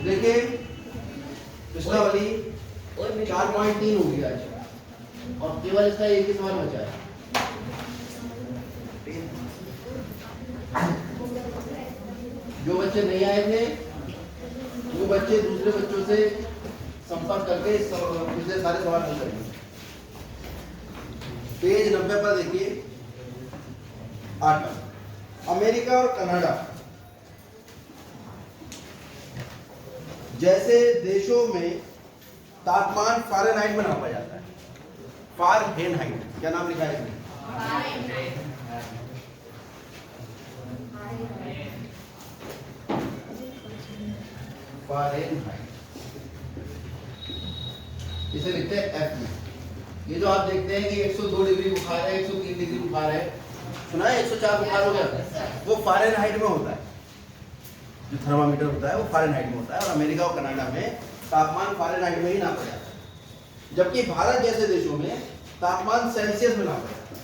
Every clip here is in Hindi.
देखिए पिछला वाली 4.3 हो गया आज, और केवल इसका एक ही सवाल बचा है। जो बच्चे नहीं आए थे वो बच्चे दूसरे बच्चों से संपर्क करके पिछले सारे सवाल हल करेंगे। पेज 90 पर देखिए 8, अमेरिका और कनाडा जैसे देशों में तापमान फ़ारेनहाइट में नापा जाता है। फ़ारेनहाइट क्या नाम लिखा है इसमें? फ़ारेनहाइट, इसे लिखते हैं एफ में। ये जो आप देखते हैं कि 102 डिग्री बुखार है, 103 डिग्री बुखार है, सुना है 104 बुखार हो गया, वो फ़ारेनहाइट में होता है। जो थर्मामीटर होता है वो फ़ारेनहाइट में होता है, और अमेरिका और कनाडा में तापमान फ़ारेनहाइट में ही नापा जाता है, जबकि भारत जैसे देशों में तापमान सेल्सियस में नापा जाता है।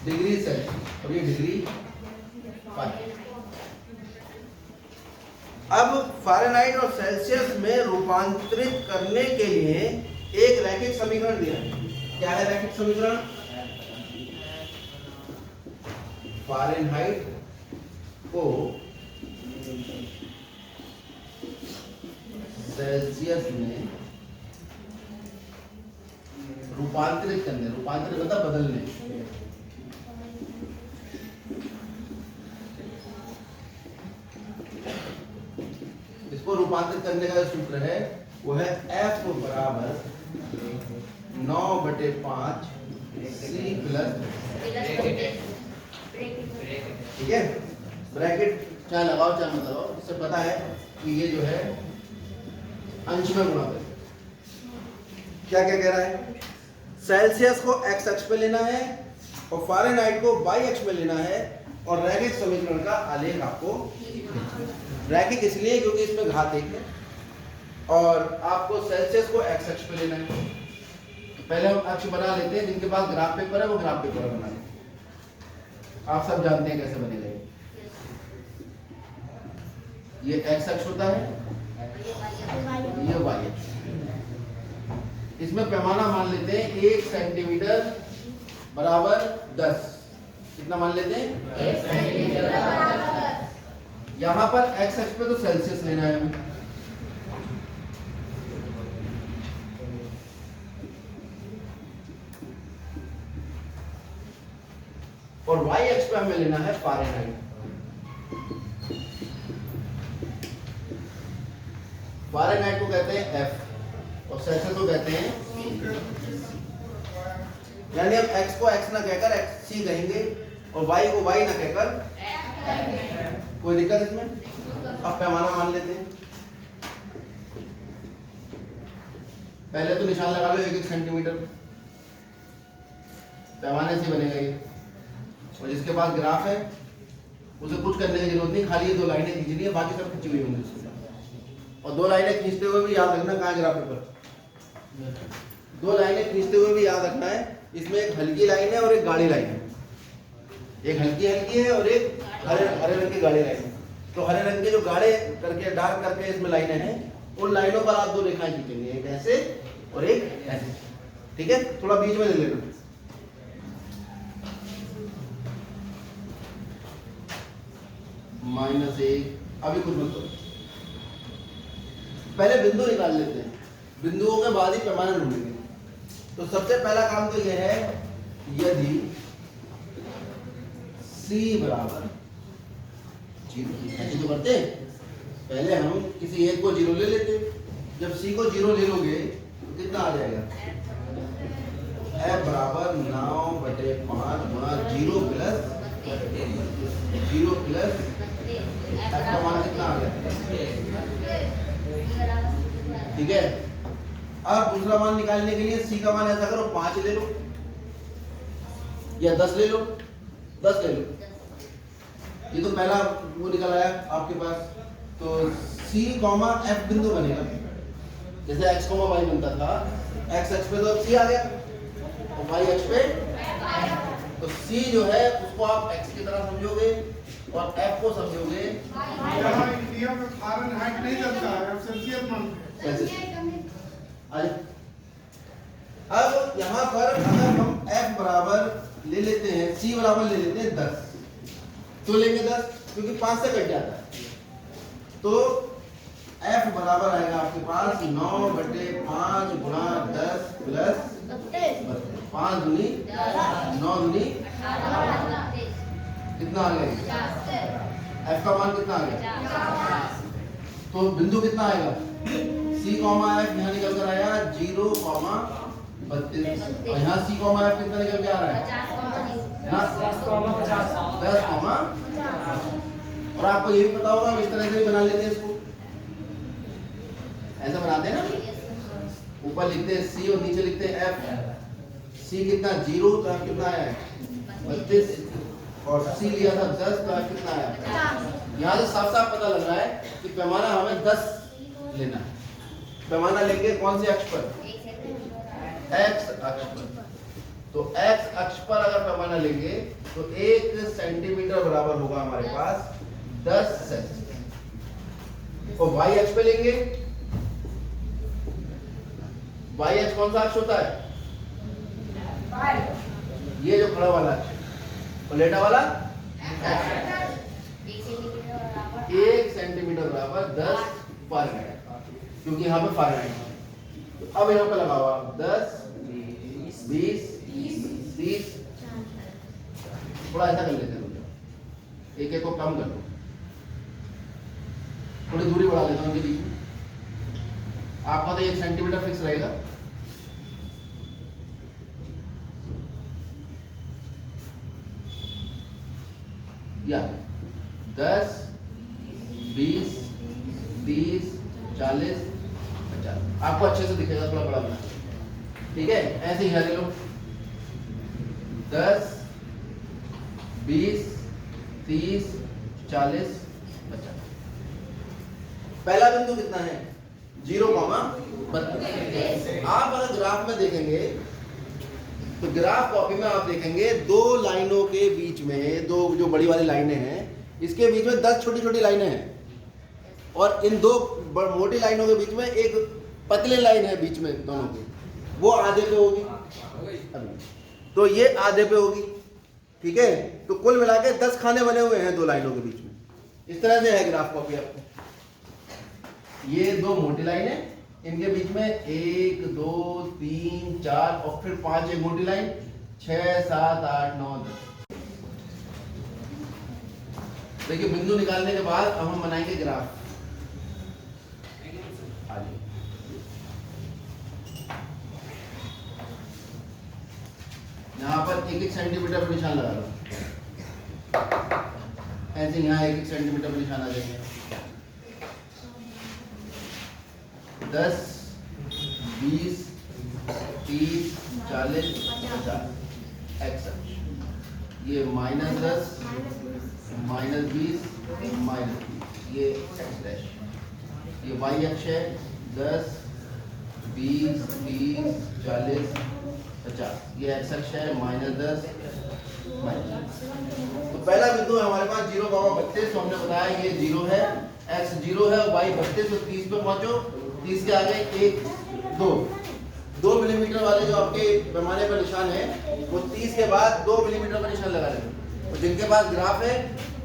डिग्री सेल्सियस और ये डिग्री फ़ारेनहाइट। अब फ़ारेनहाइट और सेल्सियस में रूपांतरित करने के लिए एक रैखिक समीकरण दिया है। क्या है रैखिक समीकरण? फ़ारेनहाइट को सेल्सियस में रूपांतरित करने, रूपांतरित मतलब बदलने, इसको रूपांतरित करने का जो सूत्र है वो है F बराबर 9/5 C प्लस, ठीक है, ब्रैकेट चाहे लगाओ चाहे मत लगाओ, इससे पता है कि ये जो है अंश में गुणा करें। क्या क्या कह रहा है? सेल्सियस को x अक्ष पे लेना है और फ़ारेनहाइट को y अक्ष में लेना है, और रैखिक समीकरण का आलेख आपको, रैखिक इसलिए क्योंकि इसमें घात 1 है, और आपको सेल्सियस को x अक्ष पे लेना है। पहले हम अक्ष बना लेते हैं, जिनके पास ग्राफ पेपर है वो ग्राफ पेपर बना लेते हैं। आप सब जानते हैं कैसे बनेगा। ये x अक्ष होता है, ये y अक्ष। इसमें पैमाना मान लेते हैं 1 सेंटीमीटर बराबर 10। कितना मान लेते हैं? 1 सेंटीमीटर बराबर 10। यहाँ पर x अक्ष पे तो सेल्सियस लेना है हमें, और y अक्ष पे हमें लेना है फ़ारेनहाइट। फ़ारेनहाइट को कहते हैं F और सेल्सियस को कहते हैं C। यानी हम x को x ना कहकर C कहेंगे और y को y ना कहकर, कोई दिक्कत इसमें? अब पैमाना मान लेते हैं। पहले तो निशान लगा लो 1-1 सेंटीमीटर, पैमाने से बनेगा ये। और जिसके पास ग्राफ है उसे कुछ करने की जरूरत नहीं, खाली ये 2 लाइनें खींचनी है, बाकी सब खींची हुई होंगी उसके साथ। और 2 लाइनें खींचते हुए भी याद रखना कहाँ है ग्राफ पेपर। 2 लाइनें खींचते हुए भी याद रखना है, इसमें एक हल्की लाइन है और एक गाढ़ी लाइन है। एक हल्की है और एक हरे रंग की गाढ़ी लाइन है। तो हरे रंग के जो गाढ़े करके, डार्क करके इसमें लाइनें हैं, उन लाइनों पर आप 2 रेखाएं खींचेंगे, एक ऐसे और एक ऐसे, ठीक है? थोड़ा बीच में ले लेना। -1, अभी कुछ मत करो, पहले बिंदु निकाल लेते हैं, बिंदुओं के बाद ही पैमाना ढूंढेंगे। तो सबसे पहला काम तो यह है, यदि C बराबर 0, ऐसे तो करते हैं, पहले हम किसी एक को 0 ले लेते, जब C को 0 ले लोगे तो कितना आ जाएगा? F बराबर 9/5 गुणा 0 प्लस F का मान कितना आ गया? ठीक है। अब दूसरा मान निकालने के लिए C का मान ऐसा करो, 5 ले लो या 10 ले लो, 10 ले लो। ये तो पहला वो निकल आया आपके पास। तो C, F बिंदु बनेगा, जैसे x, y बनता था, x अक्ष पे तो अब C आ गया और y अक्ष पे, तो C जो है उसको आप x की तरह समझोगे और एफ को समझोगे यहाँ इंडिया में फ़ारेनहाइट नहीं चलता है, अब सेल्सियस मानते हैं। अब यहाँ पर अगर हम f बराबर ले लेते हैं, c बराबर ले लेते हैं 10, तो लेंगे 10 क्योंकि 5 से कट जाता है, तो f बराबर आएगा आपके पास 9/5 गुणा 10 प्लस 5 दूनी 9 दूनी कितना आ गया? f का मान कितना आ गया? तो बिंदु कितना आएगा? c कॉमा f यहाँ निकल कर आया 0, 32 और यहाँ c कॉमा f कितना निकल के आ रहा है? 10, और आपको ये भी पता होगा इस तरह से भी बना लेते हैं इसको, ऐसा बनाते हैं ना, ऊपर लिखते हैं c और नीचे लिखते हैं f। c कितना 0, तो f कितना आया है 32, और c लिया था 10, तो f कितना आया? यहाँ से साफ साफ पता लग रहा है कि पैमाना हमें 10 लेना है। पैमाना लेंगे कौन से अक्ष पर? x अक्ष पर। तो x अक्ष पर अगर पैमाना लेंगे तो 1 सेंटीमीटर बराबर होगा हमारे पास 10 सेंटीमीटर। और y अक्ष पे लेंगे, y अक्ष कौन सा अक्ष होता है? ये जो खड़ा वाला अक्ष, और लेटा वाला 1 सेंटीमीटर बराबर 10 फ़ारेनहाइट, क्योंकि यहाँ पे फ़ारेनहाइट है। तो अब यहाँ पे लगाओ आप 10, 20, 30, थोड़ा ऐसा कर लेते हैं, एक एक को कम कर दो, थोड़ी दूरी बढ़ा लेता हूँ उनके बीच में। आपका तो 1 सेंटीमीटर फिक्स रहेगा। या 10, 20, 30, 40, 50, आपको अच्छे से दिखेगा, थोड़ा बड़ा बना, ठीक है? ऐसे ही ले लो 10, 20, 30, 40, 50। पहला बिंदु कितना है? 0,32। आप अगर ग्राफ में देखेंगे तो ग्राफ कॉपी में आप देखेंगे दो लाइनों के बीच में, दो जो बड़ी वाली लाइनें हैं, इसके बीच में 10 छोटी छोटी लाइनें हैं, और इन दो मोटी लाइनों के बीच में एक पतली लाइन है बीच में दोनों की, वो आधे पे होगी, तो ये आधे पे होगी, ठीक है? तो कुल मिला के 10 खाने बने हुए हैं दो लाइनों के बीच में। इस तरह से है ग्राफ कॉपी आपको। ये दो मोटी लाइन है, इनके बीच में 1, 2, 3, 4 और फिर 5 एक मोटी लाइन, 6, 7, 8, 9, 10। देखिए बिंदु निकालने के बाद अब हम बनाएंगे ग्राफ। यहाँ पर 1-1 सेंटीमीटर पर निशान लगा लो, ऐसे यहाँ 1-1 सेंटीमीटर पर निशान आ जाएंगे। 10, 20, 30, 40, 50 एक्स अक्ष, ये -10, -20, -20, ये एक्स डैश, ये वाई अक्ष है 10, 20, 30, 40, 50, ये एक्स अक्ष है -10, तो पहला बिंदु है हमारे पास 0,32। तो हमने बताया ये 0 है, x 0 है और y 32, तो 30 पे पहुंचो, 30 के आगे 1, 2 मिलीमीटर वाले जो आपके पैमाने पर निशान है, वो 30 के बाद 2 मिलीमीटर पर निशान लगा लेंगे। और जिनके पास ग्राफ है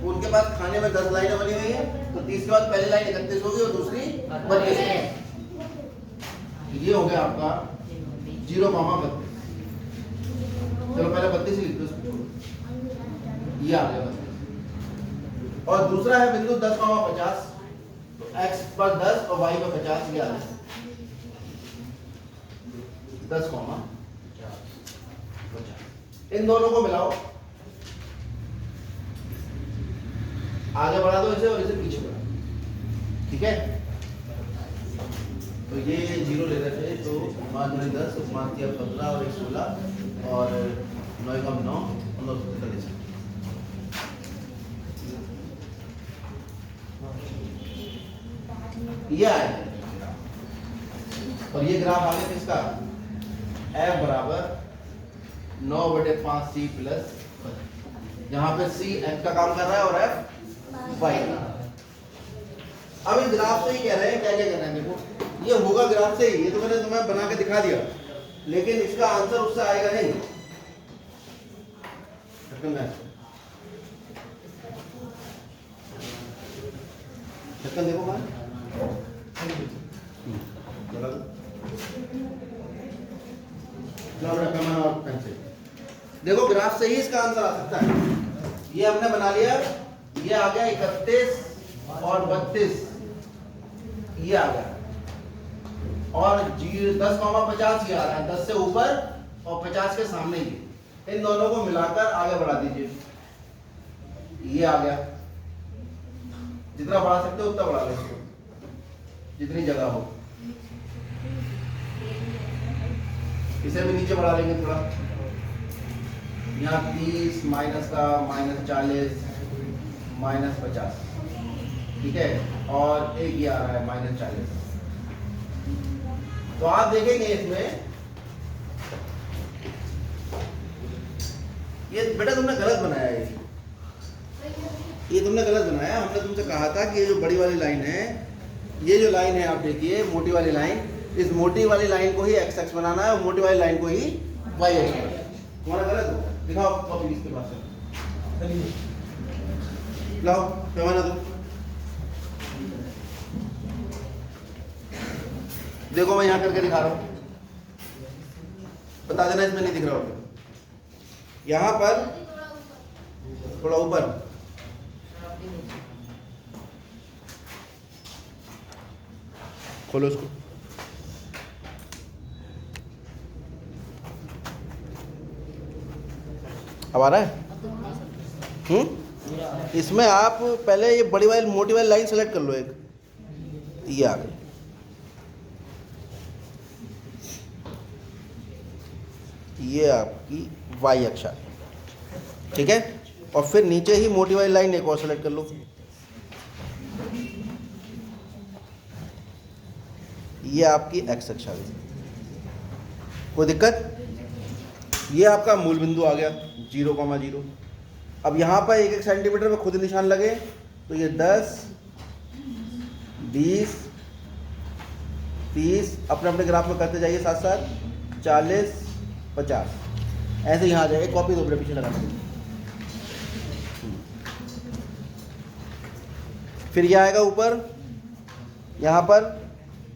उनके पास खाने में 10 लाइनें बनी हुई है, तो 30 के बाद पहली लाइन 31 होगी और दूसरी 32। ये हो गया आपका 0,32। चलो पहले 32 ही लिख दो, ये आ गया 32। और दूसरा है बिंदु 10,50, तो x पर 10 और y पर 50, ये आ गया 10,50। इन दोनों को मिलाओ, आगे बढ़ा दो इसे और इसे पीछे बढ़ा, ठीक है? तो ये 0 ले रहे थे, तो 5 × 10, 5 × 15 और 1 16 और 9 × 9 और 9 43। ये आया, और ये ग्राफ आ गया किसका? f बराबर 9/5c प्लस 5। यहाँ पे C F का काम कर रहा है और F Y का। अब इस ग्राफ से ही कह रहे हैं क्या क्या करना है। देखो ये होगा ग्राफ से ही, ये तो मैंने तुम्हें बना के दिखा दिया, लेकिन इसका आंसर उससे आएगा नहीं। ढक्कन देखो कहाँ देखो ग्राफ से ही इसका आंसर आ सकता है। ये हमने बना लिया, ये आ गया 31 और 32, ये आ गया, और 10,50 ये आ रहा है, 10 से ऊपर और 50 के सामने ही। इन दोनों को मिलाकर आगे बढ़ा दीजिए, ये आ गया। जितना बढ़ा सकते हो उतना बढ़ा लो, जितनी जगह हो। इसे भी नीचे बढ़ा लेंगे थोड़ा, यहाँ 30 माइनस का -40 -50, ठीक है, और एक ये आ रहा है -40। तो आप देखेंगे इसमें ये बेटा तुमने गलत बनाया है, ये तुमने गलत बनाया। हमने तुमसे कहा था कि ये जो बड़ी वाली लाइन है, ये जो लाइन है आप देखिए मोटी वाली लाइन, इस मोटी वाली लाइन को ही एक्स एक्स बनाना है और मोटी वाली लाइन को ही वाई एक्स बनाना है। तुम्हारा गलत हो, दिखाओ कॉपी इसके पास लाओ पैमाना दो। देखो मैं यहां करके दिखा रहा हूं, बता देना इसमें नहीं दिख रहा होगा। यहां पर थोड़ा ऊपर, खोलो इसको, अब आ रहा है। इसमें आप पहले ये बड़ी वाली मोटी वाली लाइन सेलेक्ट कर लो, एक ये आ गई, ये आपकी वाई अक्ष है, ठीक है। और फिर नीचे ही मोटी वाली लाइन एक और सेलेक्ट कर लो, ये आपकी एक्स अक्ष आ गई। कोई दिक्कत? ये आपका मूल बिंदु आ गया 0,0। अब यहाँ पर 1-1 सेंटीमीटर में खुद निशान लगे, तो ये 10, 20, 30 अपने अपने ग्राफ में करते जाइए साथ साथ, 40, 50 ऐसे यहाँ आ जाएगा। कॉपी दो, पीछे लगा देंगे। फिर ये आएगा ऊपर, यहाँ पर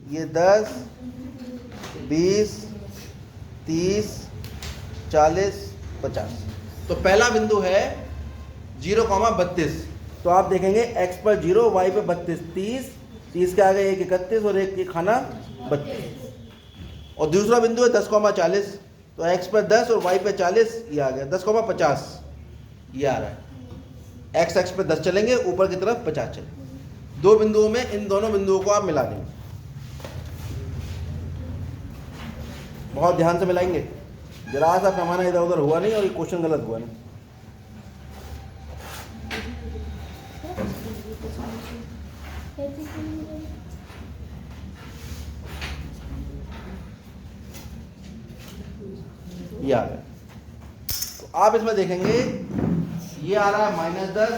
ये 10, 20, 30, 40, 50। तो पहला बिंदु है 0,32। तो आप देखेंगे x पर 0, y पे 32, 30 के आगे एक 31 और एक खाना 32। और दूसरा बिंदु है 10,40। तो x पर 10 और y पे 40, ये आ गया 10,50, ये आ रहा है। x एक्स पे 10 चलेंगे, ऊपर की तरफ 50 चलेंगे। दो बिंदुओं में इन दोनों बिंदुओं को आप मिला देंगे, बहुत ध्यान से मिलाएंगे, जरा सा पैमाना इधर उधर हुआ नहीं और ये क्वेश्चन गलत हुआ नहीं। ये आ गया। तो आप इसमें देखेंगे ये आ रहा है -10,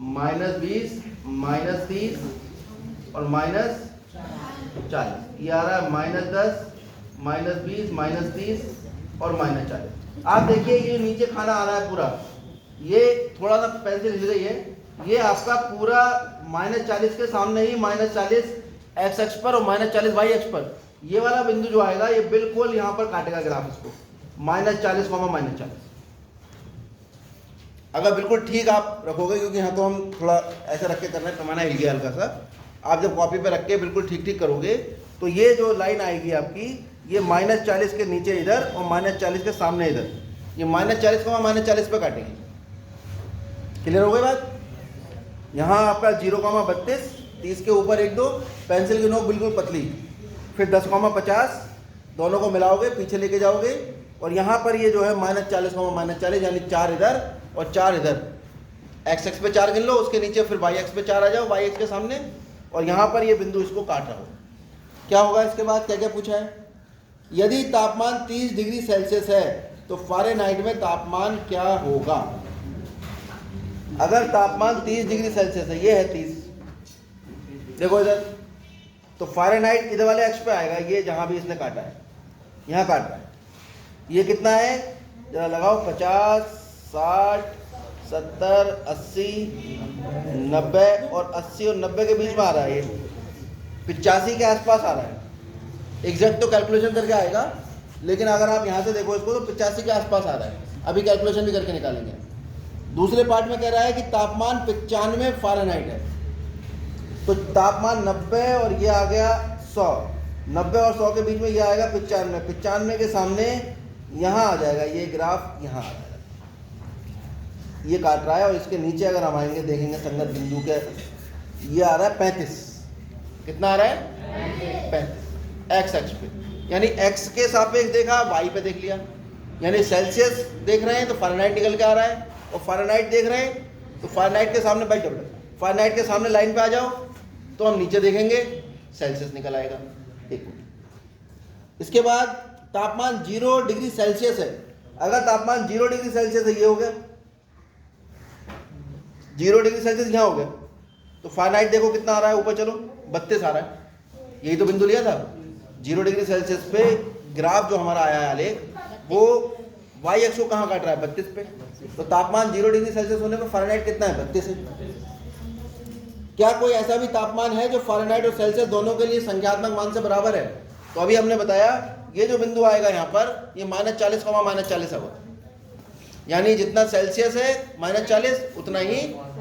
-20, -30 और -40। ये आ रहा है -10, -20, -30 और -40। आप देखिए ये नीचे खाना आ रहा है पूरा, ये थोड़ा सा पेंसिल हिल गई है, ये आपका पूरा -40 के सामने ही -40 एक्स अक्ष पर और -40 वाई अक्ष पर, ये वाला बिंदु जो आएगा ये बिल्कुल यहाँ पर काटेगा ग्राफ इसको, -40, -40। अगर बिल्कुल ठीक आप रखोगे, क्योंकि यहाँ तो हम थोड़ा ऐसे रख के कर रहे हैं, पैमाना हिल गया हल्का सा, आप जब कॉपी पे रख के बिल्कुल ठीक ठीक करोगे तो ये जो लाइन आएगी आपकी, ये -40 के नीचे इधर और -40 के सामने इधर, ये -40 को -40 पे काटेगी। क्लियर हो गई बात? यहाँ आपका 0,32, 30 के ऊपर 1-2, पेंसिल की नोक बिल्कुल पतली, फिर 10,50, दोनों को मिलाओगे, पीछे लेके जाओगे, और यहाँ पर ये जो है -40, -40, यानी 4 इधर और 4 इधर। एक्स एक्स पे 4 गिन लो, उसके नीचे फिर वाई एक्स पे 4 आ जाओ, वाई एक्स के सामने, और यहाँ पर ये बिंदु इसको काट रहा हो। क्या होगा इसके बाद? क्या क्या पूछा है? यदि तापमान 30 डिग्री सेल्सियस है तो फ़ारेनहाइट में तापमान क्या होगा? अगर तापमान 30 डिग्री सेल्सियस है, ये है 30, देखो इधर, तो फ़ारेनहाइट इधर वाले अक्ष पे आएगा, ये जहां भी इसने काटा है, यहाँ काट रहा है, ये कितना है जरा लगाओ, 50, 60, 70, 80, 90 और 80 और 90 के बीच में आ रहा है, ये 85 के आसपास आ रहा है। एग्जैक्ट तो कैलकुलेशन करके आएगा, लेकिन अगर आप यहाँ से देखो इसको तो 85 के आसपास आ रहा है। अभी कैलकुलेशन भी करके निकालेंगे। दूसरे पार्ट में कह रहा है कि तापमान 95 फ़ारेनहाइट है, तो तापमान 90 और ये आ गया 100, 90 और 100 के बीच में ये आएगा 95, 95 के सामने यहाँ आ जाएगा, ये ग्राफ यहाँ आ जाएगा, ये काट रहा है। और इसके नीचे अगर हम आएंगे देखेंगे संगत बिंदु के, ये आ रहा है 35, कितना आ रहा है 35 एक्स अक्ष पे, यानी एक्स के सापेक्ष देखा, वाई पे देख लिया, यानी सेल्सियस देख रहे हैं तो फ़ारेनहाइट निकल के आ रहा है, और फ़ारेनहाइट देख रहे हैं तो फ़ारेनहाइट के सामने बैठ जाओ, फ़ारेनहाइट के सामने लाइन पे आ जाओ तो हम नीचे देखेंगे सेल्सियस निकल आएगा। एक मिनट, इसके बाद तापमान 0 डिग्री सेल्सियस है, अगर तापमान 0 डिग्री सेल्सियस है, ये हो गया 0 डिग्री सेल्सियस, यहाँ हो गया, तो फ़ारेनहाइट देखो कितना आ रहा है, ऊपर चलो 32 आ रहा है, यही तो बिंदु लिया था। 0 डिग्री सेल्सियस पे ग्राफ जो हमारा आया है आलेख, वो वाई अक्ष को कहाँ काट रहा है, 32 पे, तो तापमान 0 डिग्री सेल्सियस होने पर फ़ारेनहाइट कितना है, 32 है। क्या कोई ऐसा भी तापमान है जो फ़ारेनहाइट और सेल्सियस दोनों के लिए संख्यात्मक मान से बराबर है? तो अभी हमने बताया ये जो बिंदु आएगा यहाँ पर, ये -40, -40 होगा, यानी जितना सेल्सियस है -40 उतना ही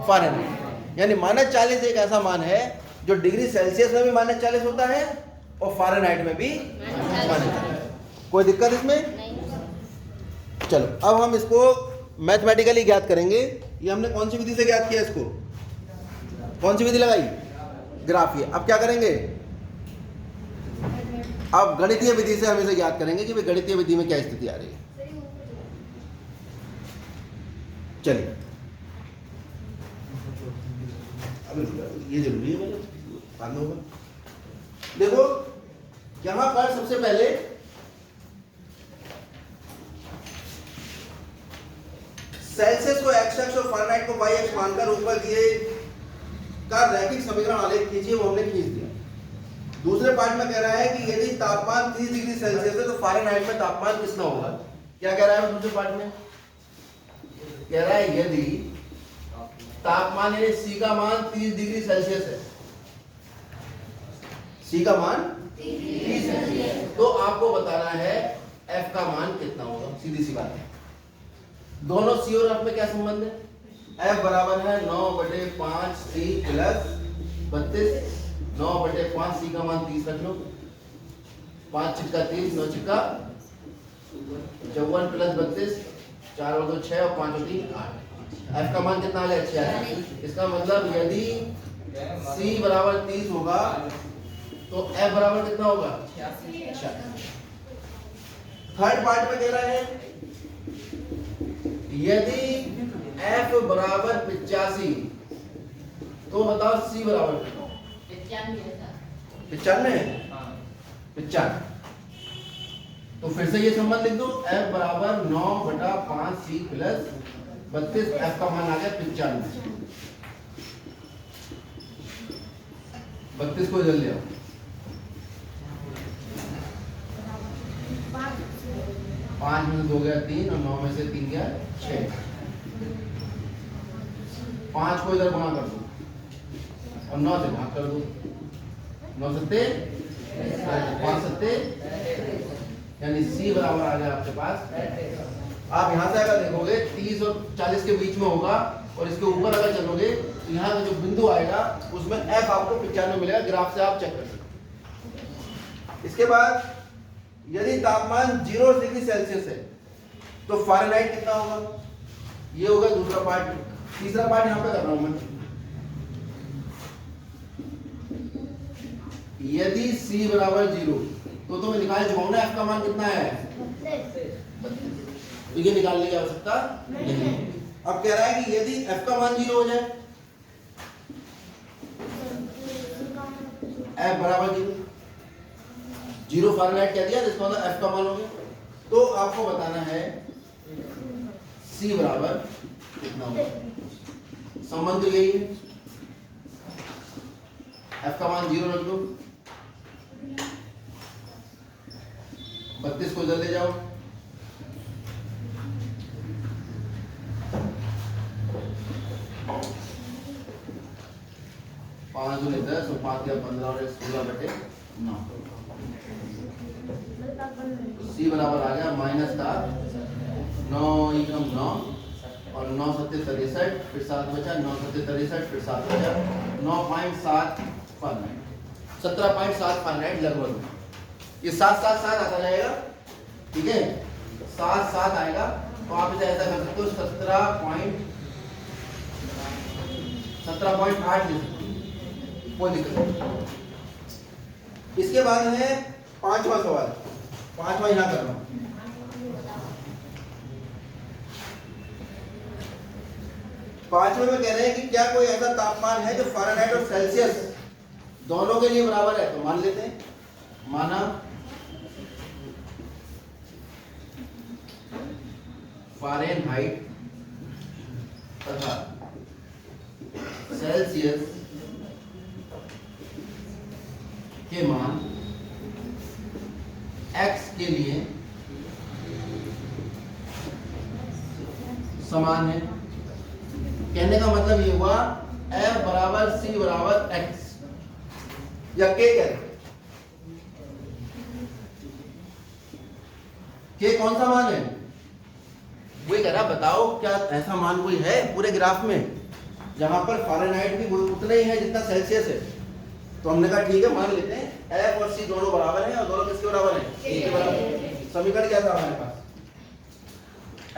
फ़ारेनहाइट, यानी -40 एक ऐसा मान है जो डिग्री सेल्सियस में भी -40 होता है और फ़ारेनहाइट में भी -40। कोई दिक्कत इसमें? चलो अब हम इसको मैथमेटिकली ज्ञात करेंगे। ये हमने कौन सी विधि से ज्ञात किया, इसको कौन सी विधि लगाई, ग्राफीय। अब क्या करेंगे, अब गणितीय विधि से हम इसे ज्ञात करेंगे कि भाई गणितीय विधि में क्या स्थिति आ रही है। चलिए, ये जरूरी है, बाद में होगा। देखो यहां पर सबसे पहले सेल्सियस को एक्स अक्ष और फ़ारेनहाइट को वाई अक्ष मानकर ऊपर दिए का रैखिक समीकरण आलेख कीजिए, वो हमने खींच दिया। दूसरे पार्ट में कह रहा है कि यदि तापमान 30 डिग्री सेल्सियस है तो फ़ारेनहाइट में तापमान कितना होगा। क्या कह रहा है दूसरे पार्ट में, कह रहा है यदि तापमान यानी सी का मान 30 डिग्री सेल्सियस है, सी का मान 30 है, तो आपको बताना है एफ का मान कितना होगा। सीधी सी बात है, दोनों सी और एफ में क्या संबंध है, एफ बराबर है 9/5 सी प्लस 32, 9/5 सी का मान 30 रख लो, 5 छिक्का 30, 9 छिक्का 54 प्लस 32, 4 और 2 6 और 5 और 3 8। एफ का मान कितना आ गया, 86। इसका मतलब यदि सी बराबर 30 होगा तो एफ बराबर कितना होगा, 86। थर्ड पार्ट में कह रहा है यदि एफ बराबर 85 तो बताओ सी बराबर 95 है, 95। तो फिर से ये संबंध लिख दो, एफ बराबर 9/5 सी प्लस 32, एफ का मान आ गया 95। 32 को जल्दी आओ, 5 में से 2 गया 3 और 9 में से 3 गया 6। 5 को इधर गुणा कर दो और 9 से भाग कर दो, 9 सत्ते 5 सत्ते, यानी सी बराबर आ गया आपके पास। आप यहां से अगर देखोगे 30 और 40 के बीच में होगा और इसके ऊपर अगर चलोगे तो यहाँ का जो बिंदु आएगा उसमें एफ आपको 95 मिलेगा। ग्राफ से आप चेक कर सकते। इसके बाद यदि तापमान 0 डिग्री सेल्सियस है तो फ़ारेनहाइट कितना होगा, ये होगा दूसरा पार्ट। तीसरा पार्ट यहाँ पे कर रहा हूं मैं, यदि c बराबर 0 तो मैं निकाल चुका हूं ना f का मान कितना है, 32। तो ये निकालने की आवश्यकता नहीं। अब कह रहा है कि यदि f का मान 0 हो जाए, f बराबर 0 फ़ारेनहाइट कह दिया, जिसका मतलब f का मान हो गया, तो आपको बताना है c बराबर कितना होगा। संबंध तो यही है। F का मान 0 रख दो, 32 को इधर ले जाओ, पाँच 10 और 5 या 15 और 16/9। सी बराबर आ गया माइनस का 9 एकम 9 और 9 सत्ते 63, फिर 7 बचा, 9 सत्ते 63, फिर 7 बचा, 9.7 फारेनहाइट, 17.7 फारेनहाइट लगभग। ये 7 आता जाएगा, ठीक है, 7 आएगा। तो आप इसे ऐसा कर सकते हो 17.8 ले सकते हो, कोई दिक्कत नहीं। इसके बाद है पांचवा सवाल, पांचवा यहाँ कर रहा हूं। पांचवे में कह रहे हैं कि क्या कोई ऐसा तापमान है जो फ़ारेनहाइट और सेल्सियस दोनों के लिए बराबर है। तो मान लेते हैं, माना फ़ारेनहाइट तथा सेल्सियस के मान x के लिए समान है। कहने का मतलब ये हुआ F बराबर C बराबर x या K कहते हैं। K कौन सा मान है? वही कह रहा, बताओ क्या ऐसा मान कोई है पूरे ग्राफ में जहां पर फ़ारेनहाइट भी उतना ही है जितना सेल्सियस है। तो हमने कहा ठीक है, मान लेते हैं F और C दोनों बराबर हैं और दोनों किसके बराबर हैं? K के बराबर। समीकरण क्या था हमारे पास?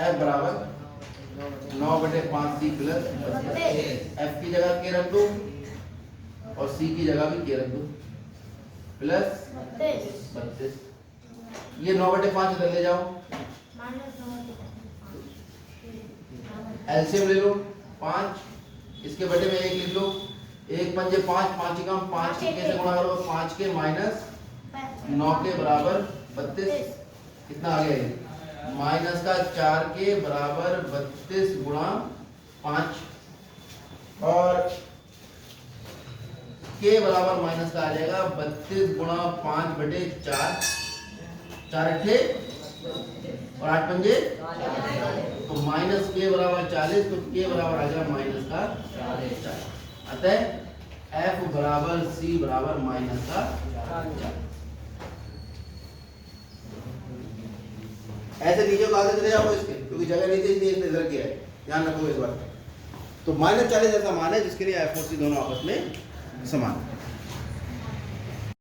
F बराबर 9/5C प्लस F की जगह K रख दो और C की जगह भी K रख दो प्लस 32। ये 9/5 इधर ले जाओ, एलसीएम ले लो 5, इसके बटे में 1 लिख लो, 1 पंजे 5, 5 एकम 5 के से गुणा करो, 5 के माइनस 9 के बराबर 32। कितना आ गया ये? माइनस का 4 के बराबर 32 गुणा 5 और के बराबर माइनस का आ जाएगा 32 गुणा 5/4, 4 अट्ठे और 8 पंजे, तो माइनस के बराबर 40, तो के बराबर आ जाएगा माइनस का 40। अतः F बराबर C बराबर माइनस का 4। ऐसे नीचे को आगे चले जाओ इसके, क्योंकि जगह नहीं थी इसलिए इसने इधर किया है, ध्यान रखो इस बात। तो -40 ऐसा मान है जिसके लिए F और C दोनों आपस में समान है।